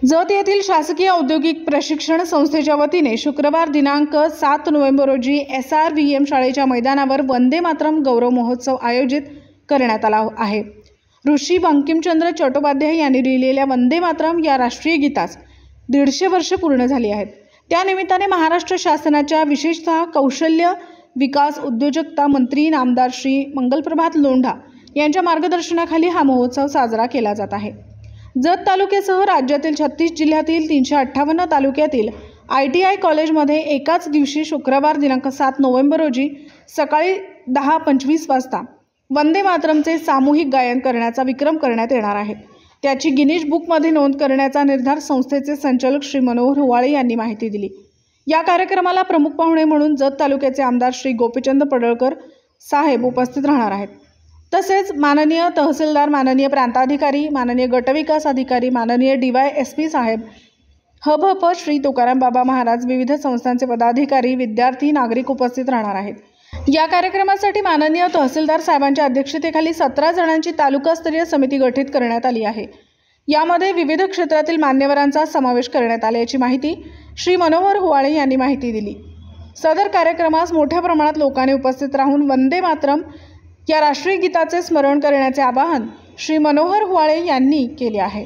जत येथील शासकीय औद्योगिक प्रशिक्षण संस्थेच्या वतीने शुक्रवार दिनांक 7 नोव्हेंबर रोजी SRVM शाळेच्या मैदानावर वंदे मातरम गौरव महोत्सव आयोजित करण्यात आला आहे। ऋषी बंकिमचंद्र चट्टोपाध्याय यांनी लिहिलेल्या वंदे मातरम या राष्ट्रीय गीतास 150 वर्षे पूर्ण झाली आहेत। त्यानिमित्ताने महाराष्ट्र शासनाच्या विशेषतः कौशल्य विकास उद्योजकता मंत्री नामदार श्री मंगलप्रभात लोंढा यांच्या मार्गदर्शनाखाली हा महोत्सव साजरा केला जात आहे। जत तालुक्यासह राज्यातील 36 जिल्ह्यातील 358 तालुक्यातील ITI कॉलेजमध्ये एकाच दिवशी शुक्रवार दिनांक 7 नोव्हेंबर रोजी सकाळी 10:25 वाजता वंदे मातरमचे सामूहिक गायन करण्याचा विक्रम करण्यात येणार आहे। त्याची गिनीज बुकमध्ये नोंद करण्याचा निर्धार संस्थेचे संचालक श्री मनोहर हुवाळे यांनी माहिती दिली। या कार्यक्रमाला प्रमुख पाहुणे म्हणून जत तालुक्याचे आमदार श्री गोपीचंद पडळकर साहेब उपस्थित राहणार आहेत। तसेच माननीय तहसीलदार, माननीय प्रांताधिकारी, माननीय गटविकास अधिकारी, माननीय DYSP साहेब, हभप श्री तुकाराम बाबा महाराज, विविध संस्थांचे पदाधिकारी, विद्यार्थी, नागरिक उपस्थित राहणार आहेत। या कार्यक्रमासाठी माननीय तहसीलदार साहेबांच्या अध्यक्षतेखाली 17 जणांची तालुकास्तरीय समिती गठीत करण्यात आली आहे। यामध्ये विविध क्षेत्रातील मान्यवरांचा समावेश करण्यात आल्याची माहिती श्री मनोहर हुवाळे यांनी माहिती दिली। सदर कार्यक्रमास मोठ्या प्रमाणात लोकांनी उपस्थित राहून वंदे मातरम या राष्ट्रीय गीताचे स्मरण करण्याचे आवाहन श्री मनोहर हुवाळे यांनी केले आहे।